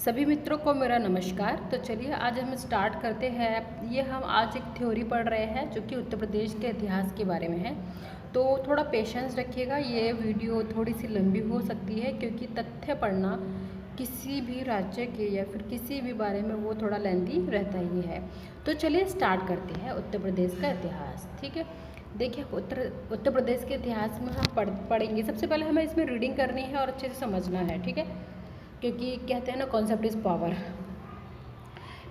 सभी मित्रों को मेरा नमस्कार। तो चलिए आज हम स्टार्ट करते हैं। ये हम आज एक थ्योरी पढ़ रहे हैं जो कि उत्तर प्रदेश के इतिहास के बारे में है। तो थोड़ा पेशेंस रखिएगा, ये वीडियो थोड़ी सी लंबी हो सकती है क्योंकि तथ्य पढ़ना किसी भी राज्य के या फिर किसी भी बारे में वो थोड़ा लेंथी रहता ही है। तो चलिए स्टार्ट करते हैं उत्तर प्रदेश का इतिहास। ठीक है, देखिए उत्तर प्रदेश के इतिहास में हम पढ़ेंगे। सबसे पहले हमें इसमें रीडिंग करनी है और अच्छे से समझना है। ठीक है, क्योंकि कहते हैं ना कॉन्सेप्ट इज पावर।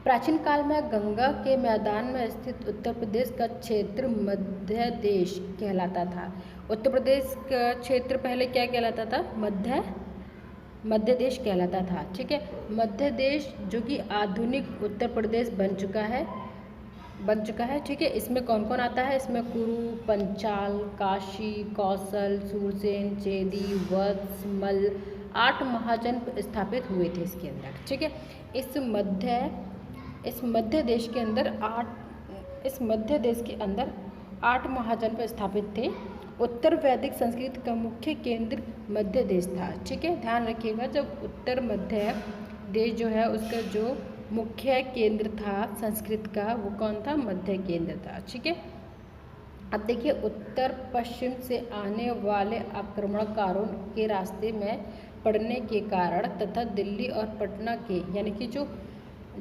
प्राचीन काल में गंगा के मैदान में स्थित उत्तर प्रदेश का क्षेत्र मध्य देश कहलाता था। उत्तर प्रदेश का क्षेत्र पहले क्या कहलाता था? मध्य देश कहलाता था। ठीक है, मध्य देश जो कि आधुनिक उत्तर प्रदेश बन चुका है। ठीक है, इसमें कौन कौन आता है? इसमें कुरु, पंचाल, काशी, कौशल, सूरसेन, चेदी, वत्स, मल्ल 8 महाजन स्थापित हुए थे इसके अंदर। ठीक है, इस मध्य देश के अंदर 8 महाजन स्थापित थे। उत्तर वैदिक संस्कृत का मुख्य केंद्र मध्य देश था। ठीक है, ध्यान रखिएगा, जब उत्तर मध्य देश जो है उसका जो मुख्य केंद्र था संस्कृत का, वो कौन था? मध्य केंद्र था। ठीक है, अब देखिए उत्तर पश्चिम से आने वाले आक्रमणकारों के रास्ते में पड़ने के कारण तथा दिल्ली और पटना के यानी कि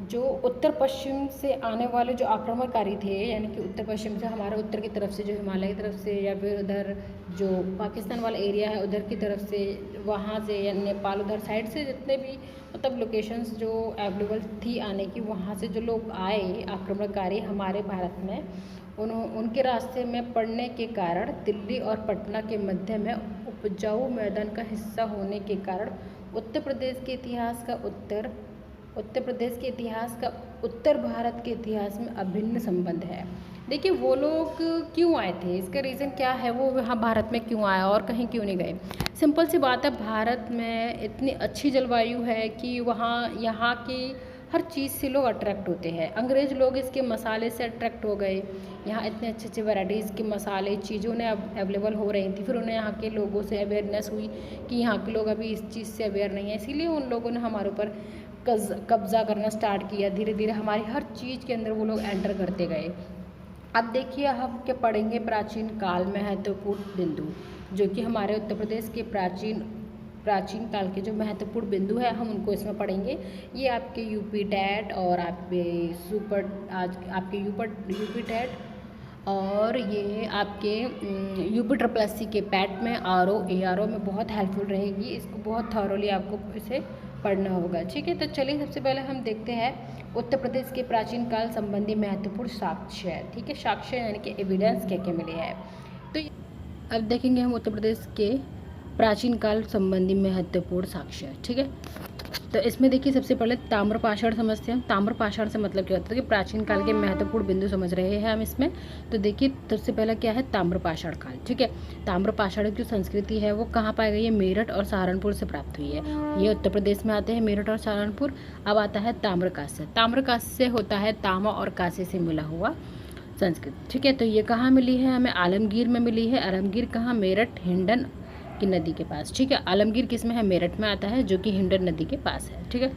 जो उत्तर पश्चिम से आने वाले जो आक्रमणकारी थे, यानी कि उत्तर पश्चिम से हमारे उत्तर की तरफ से जो हिमालय की तरफ से या फिर उधर जो पाकिस्तान वाला एरिया है उधर की तरफ से, वहाँ से या नेपाल उधर साइड से जितने भी मतलब लोकेशंस जो अवेलेबल थी आने की, वहाँ से जो लोग आए आक्रमणकारी हमारे भारत में, उनके रास्ते में पड़ने के कारण दिल्ली और पटना के मध्य में उपजाऊ मैदान का हिस्सा होने के कारण उत्तर प्रदेश के इतिहास का उत्तर भारत के इतिहास में अभिन्न संबंध है। देखिए वो लोग क्यों आए थे, इसका रीज़न क्या है, वो यहाँ भारत में क्यों आए और कहीं क्यों नहीं गए? सिंपल सी बात है, भारत में इतनी अच्छी जलवायु है कि वहाँ यहाँ की हर चीज़ से लोग अट्रैक्ट होते हैं। अंग्रेज़ लोग इसके मसाले से अट्रैक्ट हो गए। यहाँ इतने अच्छे अच्छे वैराइटीज़ के मसाले चीज़ों ने अब अवेलेबल हो रही थी, फिर उन्हें यहाँ के लोगों से अवेयरनेस हुई कि यहाँ के लोग अभी इस चीज़ से अवेयर नहीं है, इसीलिए उन लोगों ने हमारे ऊपर कब्जा करना स्टार्ट किया। धीरे धीरे हमारी हर चीज़ के अंदर वो लोग एंटर करते गए। अब देखिए हम क्या पढ़ेंगे, प्राचीन काल में महत्वपूर्ण बिंदु जो कि हमारे उत्तर प्रदेश के प्राचीन काल के जो महत्वपूर्ण बिंदु है हम उनको इसमें पढ़ेंगे। ये आपके यूपी टेट और आपके यूपी टेट और ये आपके यूपी ट्रिपल एस सी के पैट में ARO में बहुत हेल्पफुल रहेगी। इसको बहुत थॉरोली आपको इसे पढ़ना होगा। ठीक है, तो चलिए सबसे पहले हम देखते हैं उत्तर प्रदेश के प्राचीन काल संबंधी महत्वपूर्ण साक्ष्य। ठीक है, साक्ष्य यानी कि एविडेंस क्या क्या मिले हैं। तो अब देखेंगे हम उत्तर प्रदेश के प्राचीन काल संबंधी महत्वपूर्ण साक्ष्य। ठीक है, तो इसमें देखिए सबसे पहले ताम्रपाषाण समझते हैं। ताम्रपाषाण से मतलब क्या होता है कि प्राचीन काल के महत्वपूर्ण बिंदु समझ रहे हैं हम इसमें। तो देखिए सबसे पहला क्या है? ताम्रपाषाण काल। ठीक है, ताम्रपाषाण की जो संस्कृति है वो कहाँ पाई गई है? मेरठ और सहारनपुर से प्राप्त हुई है। ये उत्तर प्रदेश में आते हैं मेरठ और सहारनपुर। अब आता है ताम्रकास्य। ताम्रकास्य होता है तामा और कांसे से मिला हुआ संस्कृत। ठीक है, तो ये कहाँ मिली है? हमें आलमगीर में मिली है। आलमगीर कहाँ? मेरठ हिंडन की नदी के पास। ठीक है, आलमगीर किस में है? मेरठ में आता है, जो कि हिंडन नदी के पास है। ठीक है,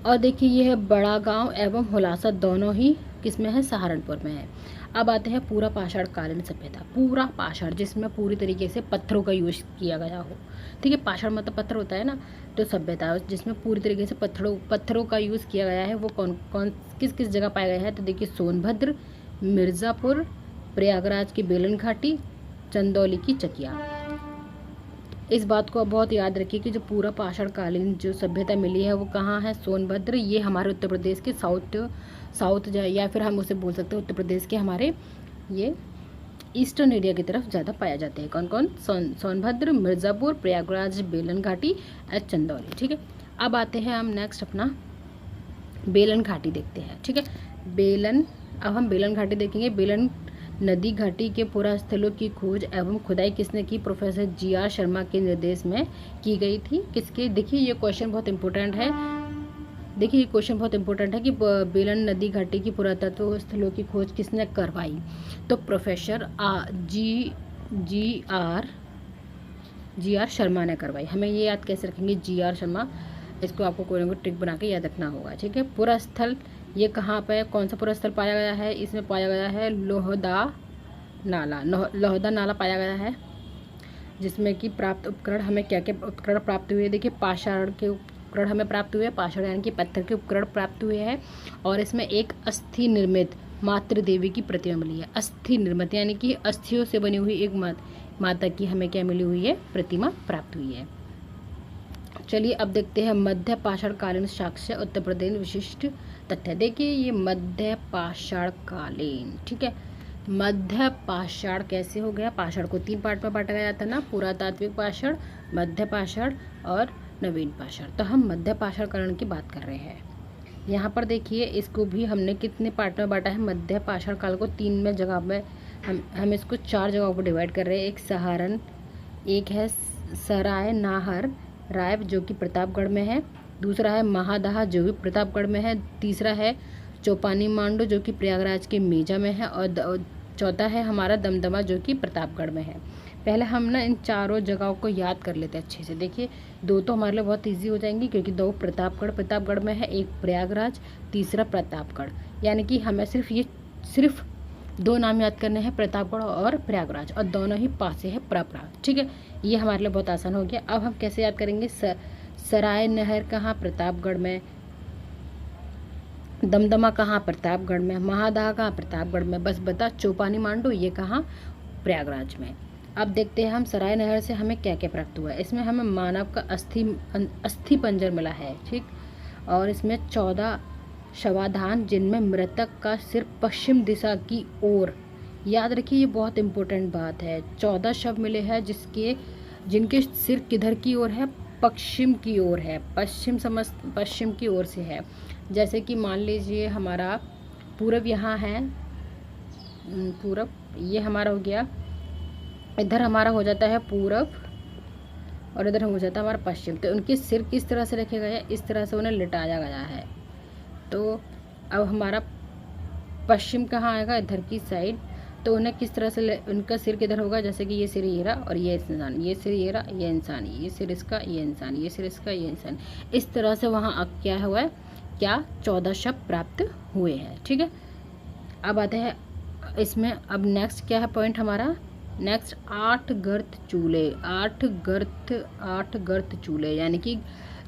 और देखिए ये है बड़ा गांव एवं हुलासा, दोनों ही किस में है? सहारनपुर में है। अब आते हैं पूरा पाषाण कालीन सभ्यता। पूरा पाषाण जिसमें पूरी तरीके से पत्थरों का यूज किया गया हो। ठीक है, पाषाण मतलब पत्थर होता है ना, तो सभ्यता जिसमें पूरी तरीके से पत्थरों का यूज़ किया गया है वो कौन किस जगह पाया गया है? तो देखिए सोनभद्र, मिर्ज़ापुर, प्रयागराज की बेलन घाटी, चंदौली की चकिया। इस बात को बहुत याद रखिए कि जो पूरा पाषाण कालीन जो सभ्यता मिली है वो कहाँ है? सोनभद्र। ये हमारे उत्तर प्रदेश के साउथ या फिर हम उसे बोल सकते हैं उत्तर प्रदेश के हमारे ये ईस्टर्न एरिया की तरफ ज़्यादा पाया जाते हैं। कौन कौन? सोनभद्र, मिर्ज़ापुर, प्रयागराज, बेलन घाटी और चंदौली। ठीक है, अब आते हैं हम नेक्स्ट अपना बेलन घाटी देखते हैं। ठीक है, अब हम बेलन घाटी देखेंगे। बेलन नदी घाटी के पुरास्थलों की खोज एवं खुदाई किसने की? प्रोफेसर GR शर्मा के निर्देश में की गई थी। किसके? देखिए ये क्वेश्चन बहुत इंपॉर्टेंट है। कि बेलन नदी घाटी की पुरातत्व स्थलों की खोज किसने करवाई? तो प्रोफेसर GR शर्मा ने करवाई। हमें ये याद कैसे रखेंगे? GR शर्मा इसको आपको कोई ना कोई ट्रिक बना के याद रखना होगा, ठीक है। पुरस्थल ये कहाँ पे, कौन सा पुरस्थल पाया गया है, इसमें पाया गया है लोहदा नाला, लोहदा नाला पाया गया है, जिसमें कि प्राप्त उपकरण हमें क्या क्या उपकरण प्राप्त हुए, देखिए पाषाण के उपकरण हमें प्राप्त हुए, पाषाण यानी कि पत्थर के उपकरण प्राप्त हुए हैं, और इसमें एक अस्थि निर्मित मातृ देवी की प्रतिमा मिली है। अस्थि निर्मित यानी कि अस्थियों से बनी हुई एक माता की हमें क्या मिली हुई है, प्रतिमा प्राप्त हुई है। चलिए अब देखते हैं मध्य पाषाण कालीन साक्ष्य उत्तर प्रदेश विशिष्ट तथ्य। देखिए ये मध्य पाषाण कालीन, ठीक है। मध्य पाषाण कैसे हो गया, पाषाण को 3 पार्ट में बांटा गया था ना, पुरातात्विक पाषाण, मध्य पाषाण और नवीन पाषाण। तो हम मध्य पाषाण कालीन की बात कर रहे हैं। यहाँ पर देखिए इसको भी हमने कितने पार्ट में बांटा है, मध्य पाषाण काल को 3 में जगह में हम इसको 4 जगहों पर डिवाइड कर रहे हैं। एक सहारण, एक है सराय नाहर राय जो कि प्रतापगढ़ में है, दूसरा है महादहा जो भी प्रतापगढ़ में है, तीसरा है चौपानी मांडू जो कि प्रयागराज के मेजा में है, और चौथा है हमारा दमदमा जो कि प्रतापगढ़ में है। पहले हम ना इन चारों जगहों को याद कर लेते हैं अच्छे से। देखिए 2 तो हमारे लिए बहुत इजी हो जाएंगी क्योंकि 2 प्रतापगढ़ में है, एक प्रयागराज, तीसरा प्रतापगढ़, यानी कि हमें सिर्फ 2 नाम याद करने हैं, प्रतापगढ़ और प्रयागराज, और दोनों ही पास से है प्रयागराज, ठीक है। ये हमारे लिए बहुत आसान हो गया। अब हम कैसे याद करेंगे, सराय नहर कहाँ, प्रतापगढ़ में, दमदमा कहाँ, प्रतापगढ़ में, महादहा कहाँ, प्रतापगढ़ में, बस बता चौपानी मांडू ये कहाँ, प्रयागराज में। अब देखते हैं हम सराय नहर से हमें क्या क्या प्राप्त हुआ है। इसमें हमें मानव का अस्थि पंजर मिला है, ठीक, और इसमें 14 शवाधान जिनमें मृतक का सिर पश्चिम दिशा की ओर, याद रखिए ये बहुत इंपॉर्टेंट बात है, 14 शव मिले हैं जिनके सिर किधर की ओर है, पश्चिम की ओर है, पश्चिम की ओर से है। जैसे कि मान लीजिए हमारा पूरब यहाँ है, पूरब ये हमारा हो गया, इधर हमारा हो जाता है पूरब और इधर हो जाता है हमारा पश्चिम। तो उनके सिर किस तरह से रखे गए हैं, इस तरह से उन्हें लिटाया गया है। तो अब हमारा पश्चिम कहाँ आएगा, इधर की साइड, तो उन्हें किस तरह से उनका सिर किधर होगा, जैसे कि ये सिर ये रहा और ये इंसान, ये सिर ये रहा ये इंसान, ये सिर इसका ये इंसान, ये सिर इसका ये इंसान, इस तरह से वहाँ अब क्या हुआ है, क्या 14 शव प्राप्त हुए हैं, ठीक है। अब आते हैं इसमें, अब नेक्स्ट क्या है पॉइंट हमारा, नेक्स्ट 8 गर्त चूल्हे, 8 गर्त चूल्हे यानी कि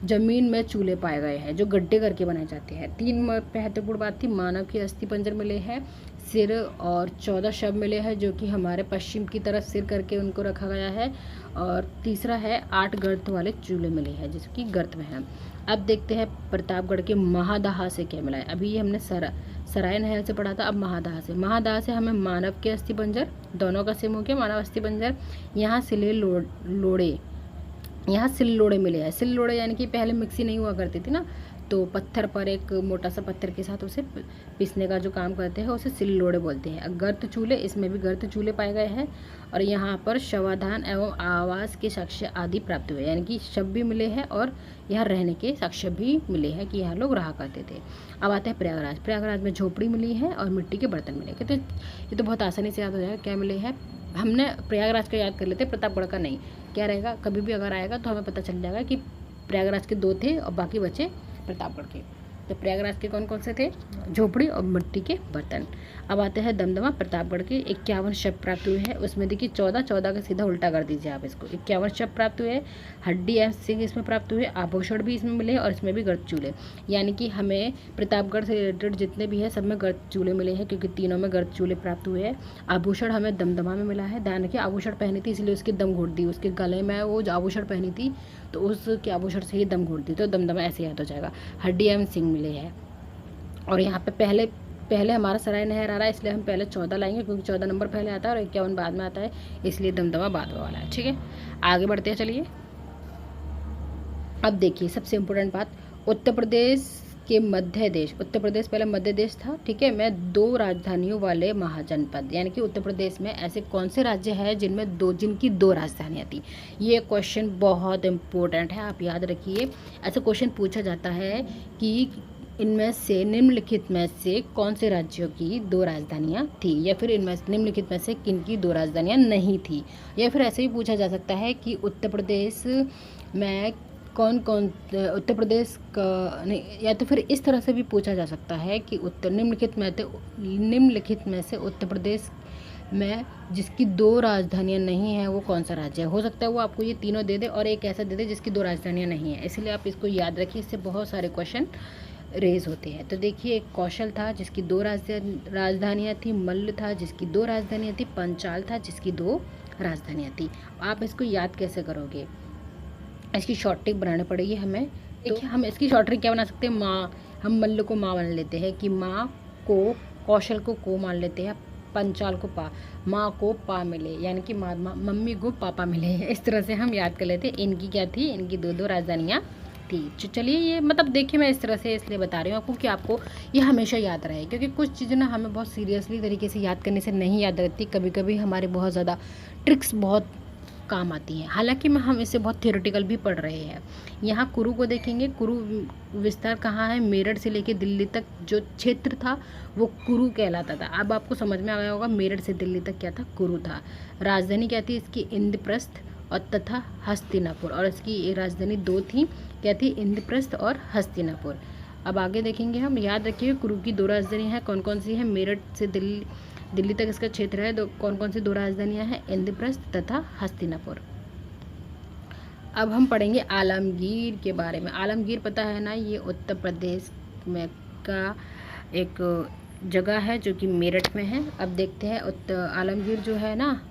जमीन में चूल्हे पाए गए हैं जो गड्ढे करके बनाए जाते हैं। 3 महत्वपूर्ण बात थी, मानव के अस्थि पंजर मिले हैं, सिर और 14 शव मिले हैं जो कि हमारे पश्चिम की तरफ सिर करके उनको रखा गया है, और तीसरा है 8 गर्त वाले चूल्हे मिले हैं जिसकी गर्त में है। अब देखते हैं प्रतापगढ़ के महादहा से क्या मिला है। अभी ये हमने सराय नहर से पढ़ा था, अब महादहा से हमें मानव के अस्थि पंजर, दोनों का सेम हो गया, मानव अस्थि पंजर, यहाँ सिल लोड़े मिले हैं। सिल लोड़े यानी कि पहले मिक्सी नहीं हुआ करती थी ना, तो पत्थर पर एक मोटा सा पत्थर के साथ उसे पीसने का जो काम करते हैं उसे सिल लोड़े बोलते हैं। गर्त चूल्हे, इसमें भी गर्त चूल्हे पाए गए हैं, और यहाँ पर शवाधान एवं आवास के साक्ष्य आदि प्राप्त हुए, यानी कि शव भी मिले हैं और यहाँ रहने के साक्ष्य भी मिले हैं कि यहाँ लोग रहा करते थे। अब आते हैं प्रयागराज में झोपड़ी मिली है और मिट्टी के बर्तन मिले। कहते ये तो बहुत आसानी से याद हो जाएगा क्या मिले हैं, हमने प्रयागराज का याद कर लेते, प्रतापगढ़ का नहीं। क्या रहेगा, कभी भी अगर आएगा तो हमें पता चल जाएगा कि प्रयागराज के 2 थे और बाकी बचे प्रतापगढ़ के। तो प्रयागराज के कौन कौन से थे, झोपड़ी और मिट्टी के बर्तन। अब आते हैं दमदमा, प्रतापगढ़ के 51 शव प्राप्त हुए हैं। उसमें देखिए 14 का सीधा उल्टा कर दीजिए आप इसको, 51 शव प्राप्त हुए, हड्डी एवं सिंह इसमें प्राप्त हुए, आभूषण भी इसमें मिले और इसमें भी गर्त चूल्हे, यानी कि हमें प्रतापगढ़ से रिलेटेड जितने भी है सब में गर्त चूल्हे मिले हैं क्योंकि तीनों में गर्त चूल्हे प्राप्त हुए हैं। आभूषण हमें दमदमा में मिला है, ध्यान रखिए आभूषण पहनी थी इसलिए उसकी दम घोट दी, उसके गले में वो जो आभूषण पहनी थी तो उसके आभूषण से ही दम घोट दी, तो दमदमा ऐसे याद हो जाएगा। हड्डी एवं सिंह मिले हैं, और यहाँ पे पहले हमारा सराय नहर आ रहा है इसलिए हम पहले 14 लाएंगे क्योंकि 14 नंबर पहले आता है और 51 बाद में आता है, इसलिए दमदमा बाद वाला है, ठीक है। आगे बढ़ते हैं, चलिए अब देखिए सबसे इम्पोर्टेंट बात, उत्तर प्रदेश के मध्य देश, उत्तर प्रदेश पहले मध्य देश था, ठीक है, में 2 राजधानियों वाले महाजनपद, यानी कि उत्तर प्रदेश में ऐसे कौन से राज्य हैं जिनकी 2 राजधानियाँ थी। ये क्वेश्चन बहुत इम्पोर्टेंट है, आप याद रखिए। ऐसा क्वेश्चन पूछा जाता है कि इनमें से निम्नलिखित में से कौन से राज्यों की 2 राजधानियाँ थी, या फिर इनमें निम्नलिखित में से किन की 2 राजधानियाँ नहीं थी, या फिर ऐसे ही पूछा जा सकता है कि उत्तर प्रदेश में कौन कौन उत्तर प्रदेश का नहीं, या तो फिर इस तरह से भी पूछा जा सकता है कि निम्नलिखित में से उत्तर प्रदेश में जिसकी 2 राजधानियां नहीं हैं वो कौन सा राज्य है। हो सकता है वो आपको ये तीनों दे दे और एक ऐसा दे दे जिसकी 2 राजधानियां नहीं है, इसलिए आप इसको याद रखिए, इससे बहुत सारे क्वेश्चन रेज होते हैं। तो देखिए, एक कौशल था जिसकी 2 राजधानियाँ थी, मल्ल था जिसकी 2 राजधानियाँ थी, पंचाल था जिसकी 2 राजधानियाँ थी। आप इसको याद कैसे करोगे, इसकी शॉर्ट ट्रिक बनानी पड़ेगी हमें। देखिए, हम इसकी शॉर्ट ट्रिक क्या बना सकते हैं, माँ, हम मल्ल को माँ मान लेते हैं कि माँ को, कौशल को मान लेते हैं, पंचाल को पा, माँ को पा मिले, यानी कि मम्मी को पापा मिले। इस तरह से हम याद कर लेते हैं। इनकी क्या थी, इनकी 2 राजधानियाँ थी। चलिए, ये मतलब देखिए, मैं इस तरह से इसलिए बता रही हूँ आपको कि आपको ये हमेशा याद रहे, क्योंकि कुछ चीज़ें ना हमें बहुत सीरियसली तरीके से याद करने से नहीं याद रहती, कभी कभी हमारे बहुत ज़्यादा ट्रिक्स बहुत काम आती हैं। हालांकि हम इसे बहुत थियोरेटिकल भी पढ़ रहे हैं। यहाँ कुरु को देखेंगे, कुरु विस्तार कहाँ है, मेरठ से लेके दिल्ली तक जो क्षेत्र था वो कुरु कहलाता था। अब आपको समझ में आ गया होगा, मेरठ से दिल्ली तक क्या था, कुरु था। राजधानी क्या थी इसकी, इंद्रप्रस्थ और तथा हस्तिनापुर, और इसकी राजधानी 2 थी, क्या थी, इंद्रप्रस्थ और हस्तिनापुर। अब आगे देखेंगे हम, याद रखिए कुरु की 2 राजधानी हैं, कौन कौन सी हैं, मेरठ से दिल्ली तक इसका क्षेत्र है, कौन कौन सी 2 राजधानियां हैं, इंद्रप्रस्थ तथा हस्तिनापुर। अब हम पढ़ेंगे आलमगीर के बारे में। आलमगीर पता है ना, ये उत्तर प्रदेश में का एक जगह है जो कि मेरठ में है। अब देखते हैं आलमगीर जो है ना,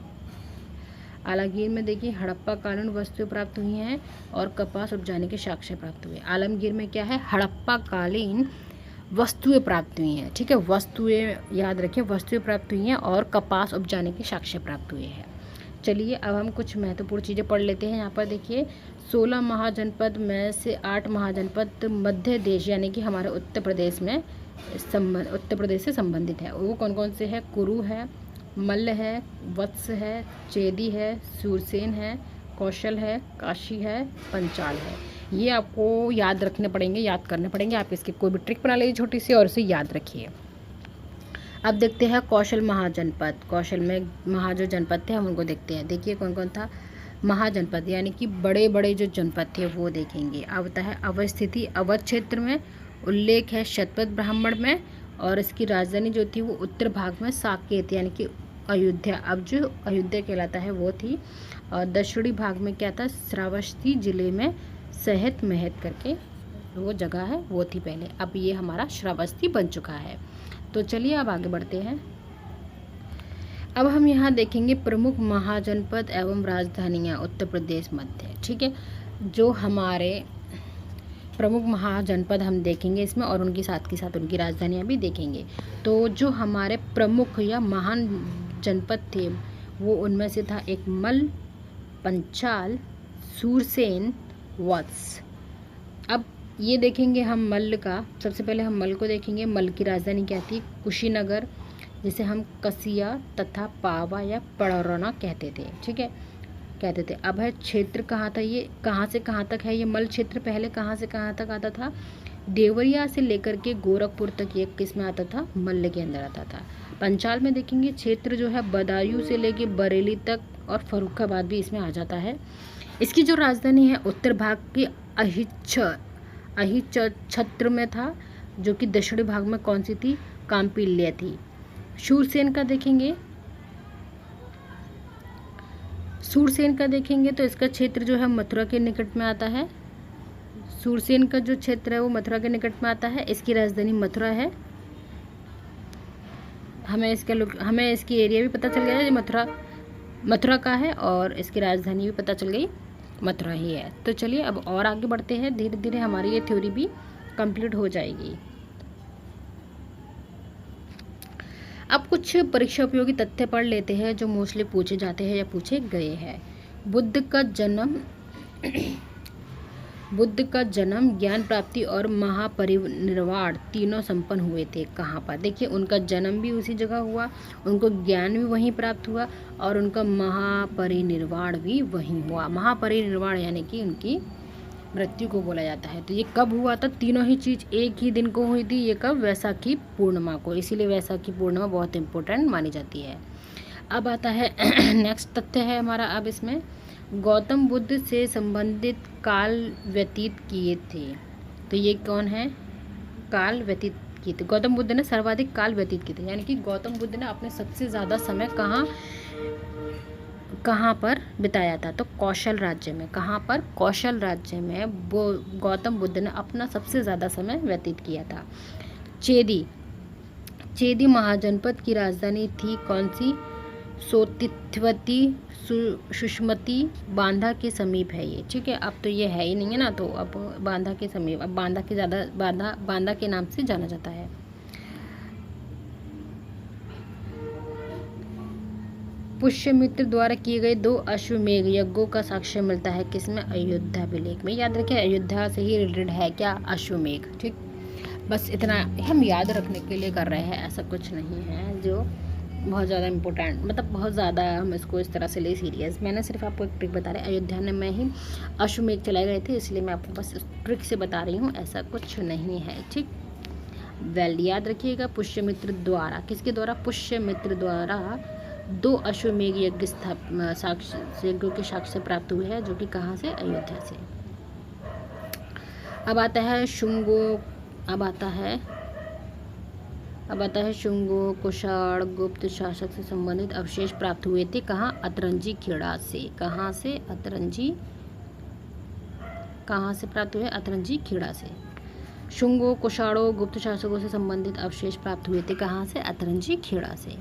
आलमगीर में देखिए हड़प्पा कालीन वस्तुएं प्राप्त हुई हैं और कपास उपजाने के साक्ष्य प्राप्त हुए। आलमगीर में क्या है, हड़प्पा कालीन वस्तुएं प्राप्त हुई हैं, ठीक है, वस्तुएं याद रखें, वस्तुएं प्राप्त हुई हैं और कपास उपजाने के साक्ष्य प्राप्त हुए हैं। चलिए, अब हम कुछ महत्वपूर्ण चीज़ें पढ़ लेते हैं। यहाँ पर देखिए, 16 महाजनपद में से 8 महाजनपद मध्य देश यानी कि हमारे उत्तर प्रदेश से संबंधित है। वो कौन कौन से है, कुरु है, मल्ल है, वत्स है, चेदी है, सूरसेन है, कौशल है, काशी है, पंचाल है। ये आपको याद रखने पड़ेंगे, याद करने पड़ेंगे। आप इसकी कोई भी ट्रिक बना लीजिए छोटी सी और उसे याद रखिए। अब देखते हैं कौशल महाजनपद। कौशल में जो जनपद थे हम उनको देखते हैं। देखिए कौन कौन था, महाजनपद यानी कि बड़े बड़े जो जनपद थे वो देखेंगे। अब होता है अवस्थिति, अवध क्षेत्र में, उल्लेख है शतपथ ब्राह्मण में, और इसकी राजधानी जो थी वो उत्तर भाग में साकेत यानी कि अयोध्या, अब जो अयोध्या कहलाता है वो थी। और दक्षिणी भाग में क्या था, श्रावस्ती जिले में सहत महत करके वो जगह है वो थी पहले, अब ये हमारा श्रावस्ती बन चुका है। तो चलिए अब आगे बढ़ते हैं। अब हम यहाँ देखेंगे प्रमुख महाजनपद एवं राजधानियाँ उत्तर प्रदेश मध्य, ठीक है। जो हमारे प्रमुख महाजनपद हम देखेंगे इसमें, और उनके साथ के साथ उनकी राजधानियाँ भी देखेंगे। तो जो हमारे प्रमुख या महान जनपद थे वो उनमें से था एक मल्ल, पंचाल, सूरसेन, वत्स। अब ये देखेंगे हम मल्ल का, सबसे पहले हम मल्ल को देखेंगे। मल्ल की राजधानी क्या थी, कुशीनगर, जिसे हम कसिया तथा पावा या पड़रौना कहते थे, ठीक है, कहते थे। अब है क्षेत्र कहाँ था, ये कहाँ से कहाँ तक है, ये मल्ल क्षेत्र पहले कहाँ से कहाँ तक आता था, देवरिया से लेकर के गोरखपुर तक ये किस में आता था, मल्ल के अंदर आता था। पंचाल में देखेंगे क्षेत्र जो है बदायूं से लेके बरेली तक और फर्रुखाबाद भी इसमें आ जाता है। इसकी जो राजधानी है उत्तर भाग की अहिच्छत्र में था, जो कि दक्षिणी भाग में कौन सी थी, कांपिल्य थी। सूरसेन का देखेंगे, तो इसका क्षेत्र जो है मथुरा के निकट में आता है। सूरसेन का जो क्षेत्र है वो मथुरा के निकट में आता है। इसकी राजधानी मथुरा है। हमें इसकी एरिया भी पता चल गया है, मथुरा का है, और इसकी राजधानी भी पता चल गई, मथुरा ही है। तो चलिए अब और आगे बढ़ते हैं, धीरे धीरे हमारी ये थ्योरी भी कंप्लीट हो जाएगी। अब कुछ परीक्षा उपयोगी तथ्य पढ़ लेते हैं जो मोस्टली पूछे जाते हैं या पूछे गए हैं। बुद्ध का जन्म, ज्ञान प्राप्ति और महापरिनिर्वाण तीनों संपन्न हुए थे कहाँ पर। देखिए, उनका जन्म भी उसी जगह हुआ, उनको ज्ञान भी वहीं प्राप्त हुआ, और उनका महापरिनिर्वाण भी वहीं हुआ। महापरिनिर्वाण यानी कि उनकी मृत्यु को बोला जाता है। तो ये कब हुआ था, तीनों ही चीज़ एक ही दिन को हुई थी। ये कब, वैसाखी पूर्णिमा को, इसीलिए वैसाखी पूर्णिमा बहुत इंपॉर्टेंट मानी जाती है। अब आता है नेक्स्ट तथ्य है हमारा अब इसमें, गौतम बुद्ध से संबंधित काल व्यतीत किए थे। तो ये कौन है? काल व्यतीत किए थे। गौतम बुद्ध ने सर्वाधिक काल व्यतीत किए थे, यानी कि गौतम बुद्ध ने अपने सबसे ज़्यादा समय कहाँ पर बिताया था? तो कौशल राज्य में। कहाँ पर? कौशल राज्य में वो गौतम बुद्ध ने अपना सबसे ज़्यादा समय व्यतीत किया था। चेदी। चेदी महाजनपद की राजधानी थी कौन सी? सोतित्वती, सुषमती, बांदा के समीप है ये। ठीक है, अब तो ये है ही नहीं है ना, तो अब बांदा के समीप, अब बांदा के ज़्यादा बांदा के नाम से जाना जाता है। पुष्यमित्र द्वारा किए गए 2 अश्वमेध यज्ञों का साक्ष्य मिलता है किसमें? अयोध्या अभिलेख में। याद रखिए, अयोध्या से ही रिलेटेड है क्या? अश्वमेध। ठीक, बस इतना हम याद रखने के लिए कर रहे हैं, ऐसा कुछ नहीं है जो बहुत ज़्यादा इम्पोर्टेंट, मतलब बहुत ज़्यादा हम इसको इस तरह से ले सीरियस। मैंने सिर्फ आपको एक ट्रिक बता रही, अयोध्या में ही अश्वमेध चलाए गए थे, इसलिए मैं आपको बस ट्रिक से बता रही हूँ, ऐसा कुछ नहीं है। ठीक, वेल, याद रखिएगा, पुष्यमित्र द्वारा, किसके द्वारा? पुष्यमित्र द्वारा 2 अश्वमेध यज्ञ यज्ञों के साक्ष्य प्राप्त हुए हैं, जो कि कहाँ से? अयोध्या से। अब आता है शुंगो, अब आता है शुंगो कुषाण गुप्त शासक से संबंधित अवशेष प्राप्त हुए थे कहाँ? अतरंजी खेड़ा से। कहाँ से? कहाँ से प्राप्त हुए? अतरंजी खेड़ा से। शुंगो कुषाणों गुप्त शासकों से संबंधित अवशेष प्राप्त हुए थे कहाँ से? अतरंजी खेड़ा से।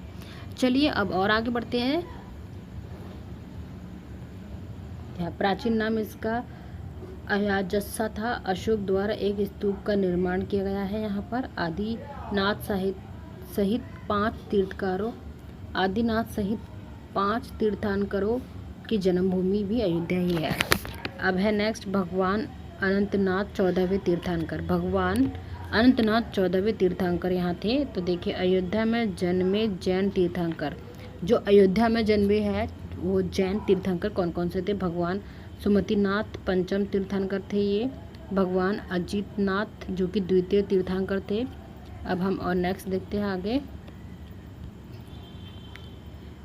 चलिए अब और आगे बढ़ते हैं। प्राचीन नाम इसका अयाजस्सा था। अशोक द्वारा एक स्तूप का निर्माण किया गया है यहाँ पर। आदिनाथ सहित 5 तीर्थंकरों की जन्मभूमि भी अयोध्या ही है। अब है नेक्स्ट, भगवान अनंतनाथ 14वें तीर्थंकर। भगवान अनंतनाथ 14वें तीर्थंकर यहाँ थे। तो देखिए, अयोध्या में जन्मे जैन तीर्थंकर, जो अयोध्या में जन्मे हैं वो जैन तीर्थंकर कौन कौन से थे? भगवान सुमतिनाथ 5म तीर्थंकर थे ये। भगवान अजितनाथ जो कि 2य तीर्थंकर थे। अब हम और नेक्स्ट देखते हैं आगे।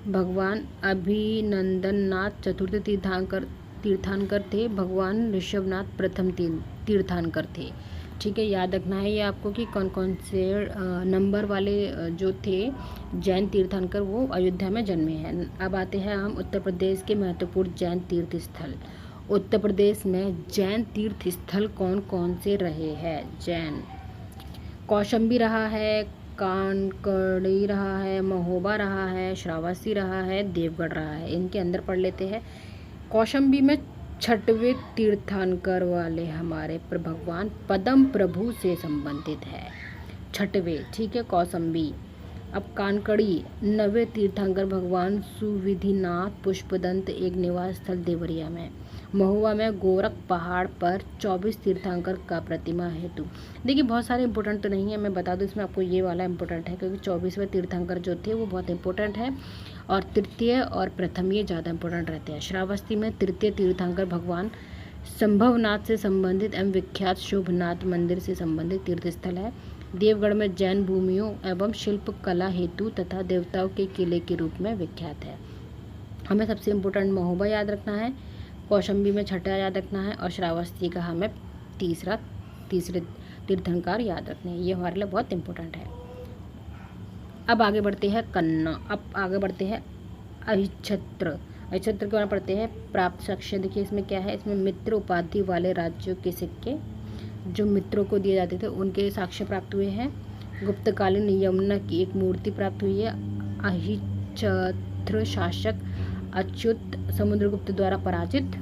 भगवान अभिनंदननाथ 4th तीर्थंकर थे। भगवान ऋषभनाथ 1म तीर्थंकर थे। ठीक है, याद रखना है ये आपको कि कौन कौन से नंबर वाले जो थे जैन तीर्थंकर वो अयोध्या में जन्मे हैं। अब आते हैं हम उत्तर प्रदेश के महत्वपूर्ण जैन तीर्थ स्थल। उत्तर प्रदेश में जैन तीर्थ स्थल कौन कौन से रहे हैं? जैन, कौशाम्बी रहा है, कानकड़ी रहा है, महोबा रहा है, श्रावस्ती रहा है, देवगढ़ रहा है। इनके अंदर पढ़ लेते हैं। कौशाम्बी में 6वें तीर्थंकर वाले हमारे भगवान पद्म प्रभु से संबंधित है। 6वें, ठीक है, कौशाम्बी। अब कानकड़ी 9वें तीर्थंकर भगवान सुविधिनाथ पुष्पदंत, एक निवास स्थल देवरिया में। महुआ में गोरख पहाड़ पर 24 तीर्थंकर का प्रतिमा हेतु। देखिए, बहुत सारे इंपॉर्टेंट तो नहीं है, मैं बता दूं इसमें आपको ये वाला इंपॉर्टेंट है क्योंकि 24वें तीर्थंकर जो थे वो बहुत इंपॉर्टेंट है, और तृतीय और प्रथम ये ज़्यादा इंपॉर्टेंट रहते हैं। श्रावस्ती में 3य तीर्थंकर भगवान संभवनाथ से संबंधित एवं विख्यात शुभनाथ मंदिर से संबंधित तीर्थस्थल है। देवगढ़ में जैन भूमियों एवं शिल्प कला हेतु तथा देवताओं के किले के रूप में विख्यात है। हमें सबसे इम्पोर्टेंट महोबा याद रखना है, कौशाम्बी में 6ठा याद रखना है, और श्रावस्ती का हमें तीसरे तीर्थंकर याद रखने हैं। ये हमारे लिए बहुत इंपॉर्टेंट है। अब आगे बढ़ते हैं अहिच्छत्र। अहिच्छत्र के बारे में पढ़ते हैं। प्राप्त साक्ष्य देखिए इसमें क्या है, इसमें मित्र उपाधि वाले राज्यों के सिक्के जो मित्रों को दिए जाते थे उनके साक्ष्य प्राप्त हुए हैं। गुप्तकालीन यमुना की एक मूर्ति प्राप्त हुई है। अहिच्छत्र शासक अच्युत समुद्रगुप्त द्वारा पराजित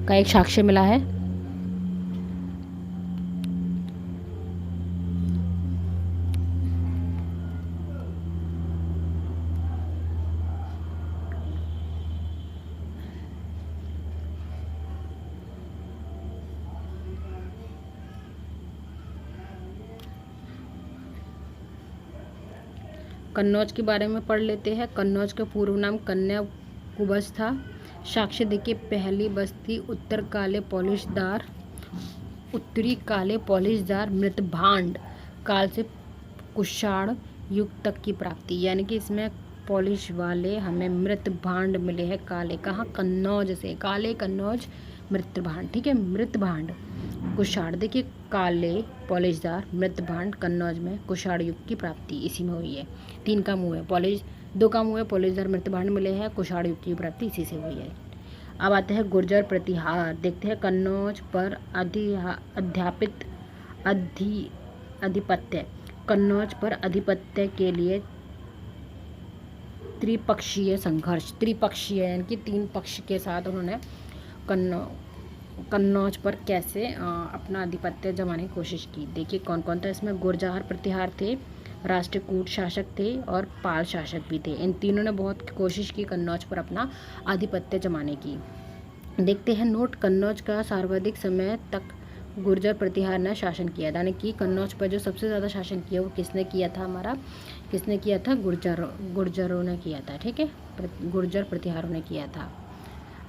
का एक साक्ष्य मिला है। कन्नौज के बारे में पढ़ लेते हैं। कन्नौज का पूर्व नाम कन्या कुब्ज था। साक्ष्य देखिए, पहली बस्ती उत्तरी काले पॉलिशदार मृतभांड काल से कुषाण युग तक की प्राप्ति, यानी कि इसमें पॉलिश वाले हमें मृत भांड मिले हैं काले। कहाँ? कन्नौज से। काले कन्नौज मृत भांड, ठीक है, मृत भांड कुषाण। देखिए काले पॉलिशदार मृत भांड कन्नौज में कुषाण युग की प्राप्ति इसी में हुई है। 3 काम हुए, पॉलिश 2 काम हुए, पॉलिशदार मृत भांड मिले हैं, कुषाण युग की प्राप्ति इसी से हुई है। अब आते हैं गुर्जर प्रतिहार। देखते हैं कन्नौज पर अध्यापित अधिपत्य। कन्नौज पर अधिपत्य के लिए त्रिपक्षीय संघर्ष, त्रिपक्षीय यानी कि 3 पक्ष के साथ उन्होंने कन्नौज पर कैसे अपना आधिपत्य जमाने की कोशिश की। देखिए कौन कौन था इसमें। गुर्जर प्रतिहार थे, राष्ट्रकूट शासक थे और पाल शासक भी थे। इन तीनों ने बहुत कोशिश की कन्नौज पर अपना आधिपत्य जमाने की। देखते हैं नोट। कन्नौज का सर्वाधिक समय तक गुर्जर प्रतिहार ने शासन किया, यानी कि कन्नौज पर जो सबसे ज़्यादा शासन किया वो किसने किया था? किसने किया था? गुर्जरों ने किया था, ठीक है, गुर्जर प्रतिहारों ने किया था।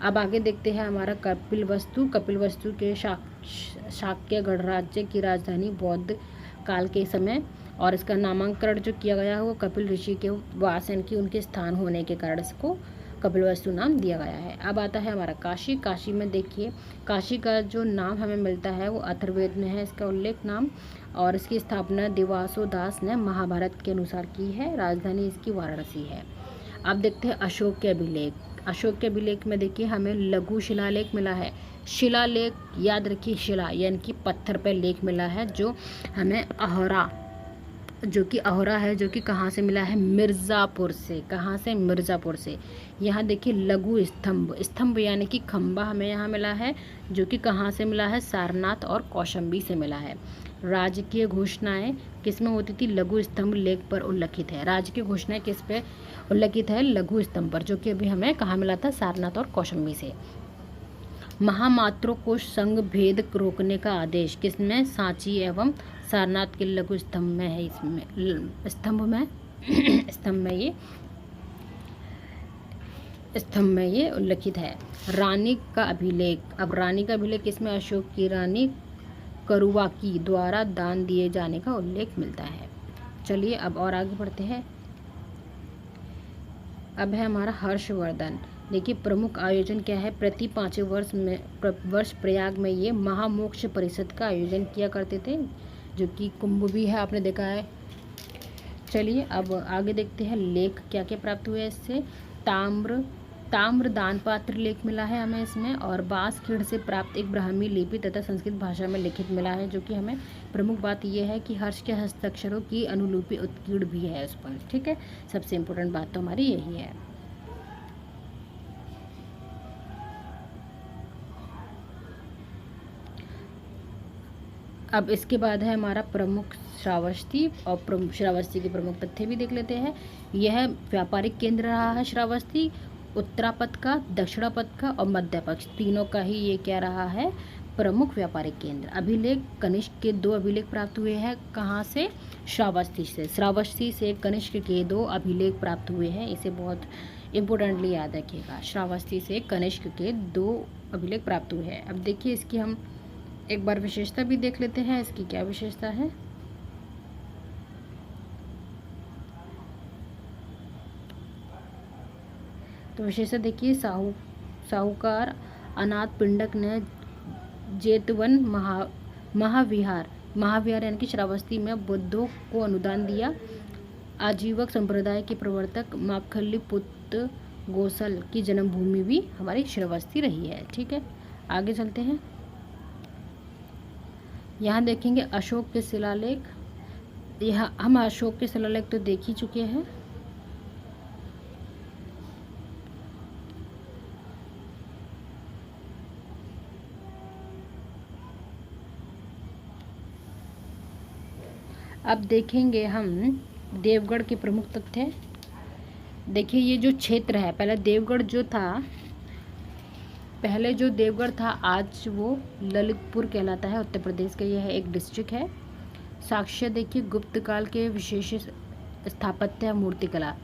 अब आगे देखते हैं हमारा कपिलवस्तु। कपिलवस्तु के शाक्य गणराज्य की राजधानी बौद्ध काल के समय, और इसका नामकरण जो किया गया है वो कपिल ऋषि के वास यानी कि उनके स्थान होने के कारण इसको कपिलवस्तु नाम दिया गया है। अब आता है हमारा काशी। काशी में देखिए काशी का जो नाम हमें मिलता है वो अथर्ववेद में है इसका उल्लेख नाम, और इसकी स्थापना दिवासो दास ने महाभारत के अनुसार की है। राजधानी इसकी वाराणसी है। अब देखते हैं अशोक के अभिलेख। अशोक के अभिलेख में देखिए हमें लघु शिलालेख मिला है। शिलालेख याद रखिए, शिला यानी कि पत्थर पर लेख मिला है, जो हमें अहोरा है, जो कि कहाँ से मिला है? मिर्ज़ापुर से। कहाँ से? मिर्ज़ापुर से। यहाँ देखिए लघु स्तंभ, स्तंभ यानी कि खंबा हमें यहाँ मिला है, जो कि कहाँ से मिला है? सारनाथ और कौशाम्बी से मिला है। राजकीय घोषणाएं किस में होती थी? लघु स्तंभ लेख पर उल्लिखित है। राजकीय घोषणाएं किस पे उल्लिखित है? लघु स्तंभ पर, जो कि अभी हमें कहाँ मिला था? सारनाथ और कौशाम्बी से। महामात्रों को संघ भेद रोकने का आदेश किसमें? सांची एवं सारनाथ के लघु स्तंभ में है। इसमें स्तंभ में ये उल्लिखित है। रानी का अभिलेख। अब रानी का अभिलेख इसमें अशोक की रानी करुवाकी द्वारा दान दिए जाने का उल्लेख मिलता है। चलिए अब और आगे बढ़ते हैं। अब है हमारा हर्षवर्धन। देखिए प्रमुख आयोजन क्या है? प्रति 5 वर्ष प्रयाग में ये महामोक्ष परिषद का आयोजन किया करते थे, जो कि कुंभ भी है, आपने देखा है। चलिए अब आगे देखते हैं लेख क्या क्या प्राप्त हुए इससे। ताम्र दान पात्र लेख मिला है हमें इसमें, और बांस खीड़ से प्राप्त एक ब्राह्मी लिपि तथा संस्कृत भाषा में लिखित मिला है, जो कि हमें प्रमुख बात यह है कि हर्ष के हस्ताक्षरों की अनुलिपि उत्कीर्ण भी है उस पर, ठीक है। सबसे इम्पोर्टेंट बात तो हमारी यही है। अब इसके बाद है हमारा प्रमुख श्रावस्ती, और श्रावस्ती के प्रमुख तथ्य भी देख लेते हैं। यह व्यापारिक केंद्र रहा है श्रावस्ती, उत्तरापथ का, दक्षिणापथ का और मध्य पक्ष तीनों का ही ये क्या रहा है? प्रमुख व्यापारिक केंद्र। अभिलेख कनिष्क के 2 अभिलेख प्राप्त हुए हैं। कहाँ से? श्रावस्ती से। श्रावस्ती से कनिष्क के 2 अभिलेख प्राप्त हुए हैं, इसे बहुत इम्पोर्टेंटली याद रखिएगा। श्रावस्ती से कनिष्क के 2 अभिलेख प्राप्त हुए हैं। अब देखिए इसकी हम एक बार विशेषता भी देख लेते हैं। इसकी क्या विशेषता है? तो विशेषता देखिए, साहूकार अनाथ पिंडक ने जेतवन महाविहार यानी कि श्रावस्ती में बुद्धों को अनुदान दिया। आजीवक संप्रदाय के प्रवर्तक माखल्ली पुत्र गोसल की जन्मभूमि भी हमारी श्रावस्ती रही है, ठीक है। आगे चलते हैं। यहाँ देखेंगे अशोक के शिलालेख। यहाँ हम अशोक के शिलालेख तो देख ही चुके हैं। अब देखेंगे हम देवगढ़ के प्रमुख तथ्य। देखिए ये जो क्षेत्र है, पहले देवगढ़ जो देवगढ़ था आज वो ललितपुर कहलाता है, उत्तर प्रदेश का यह एक डिस्ट्रिक्ट है। साक्ष्य देखिए गुप्त काल के विशेष स्थापत्य मूर्तिकला,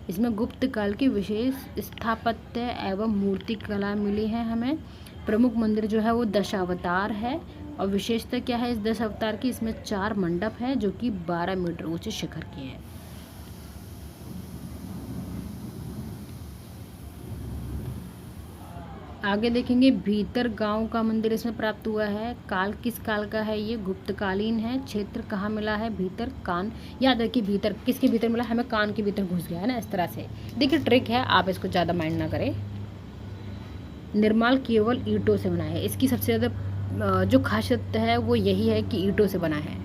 इसमें गुप्त काल की विशेष स्थापत्य एवं मूर्तिकला मिली है हमें। प्रमुख मंदिर जो है वो दशावतार है, और विशेषता क्या है इस 10 अवतार की? इसमें 4 मंडप है जो कि 12 मीटर ऊंचे शिखर के हैं। आगे देखेंगे भीतर गांव का मंदिर इसमें प्राप्त हुआ है। काल किस काल का है ये? गुप्तकालीन है। क्षेत्र कहाँ मिला है? भीतर कान। याद रखिए भीतर किसके भीतर मिला? हमें कान के भीतर घुस गया है ना, इस तरह से। देखिए ट्रिक है, आप इसको ज़्यादा माइंड ना करें। निर्माल केवल ईंटों से बना है। इसकी सबसे ज़्यादा जो खासियत है वो यही है कि ईंटों से बना है।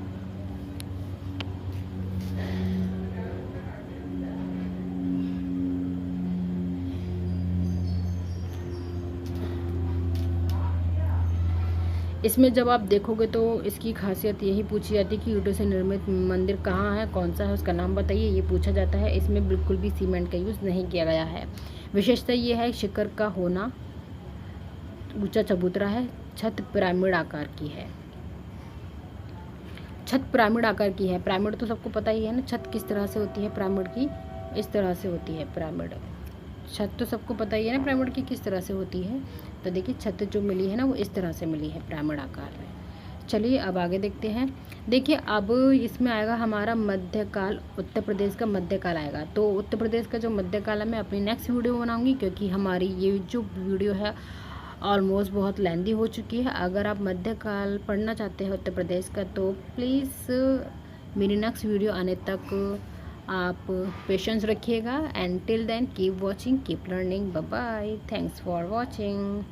इसमें जब आप देखोगे तो इसकी खासियत यही पूछी जाती है कि ईंटों से निर्मित मंदिर कहाँ है, कौन सा है, उसका नाम बताइए, ये पूछा जाता है। इसमें बिल्कुल भी सीमेंट का यूज़ नहीं किया गया है। विशेषता ये है शिखर का होना, ऊंचा चबूतरा है, छत पिरामिड आकार की है। छत पिरामिड आकार की है। पिरामिड तो सबको पता ही है ना, छत किस तरह से होती है पिरामिड की, इस तरह से होती है पिरामिड। छत तो सबको पता ही है ना पिरामिड की किस तरह से होती है। तो देखिए छत जो मिली है ना वो इस तरह से मिली है पिरामिड आकार में। चलिए अब आगे देखते हैं। देखिए अब इसमें आएगा हमारा मध्यकाल, उत्तर प्रदेश का मध्यकाल आएगा। तो उत्तर प्रदेश का जो मध्यकाल है मैं अपनी नेक्स्ट वीडियो बनाऊंगी, क्योंकि हमारी ये जो वीडियो है ऑलमोस्ट बहुत लेंदी हो चुकी है। अगर आप मध्यकाल पढ़ना चाहते हैं उत्तर प्रदेश का तो प्लीज़ मेरी नेक्स्ट वीडियो आने तक आप पेशेंस रखिएगा। And till then keep watching, keep learning. Bye bye, thanks for watching.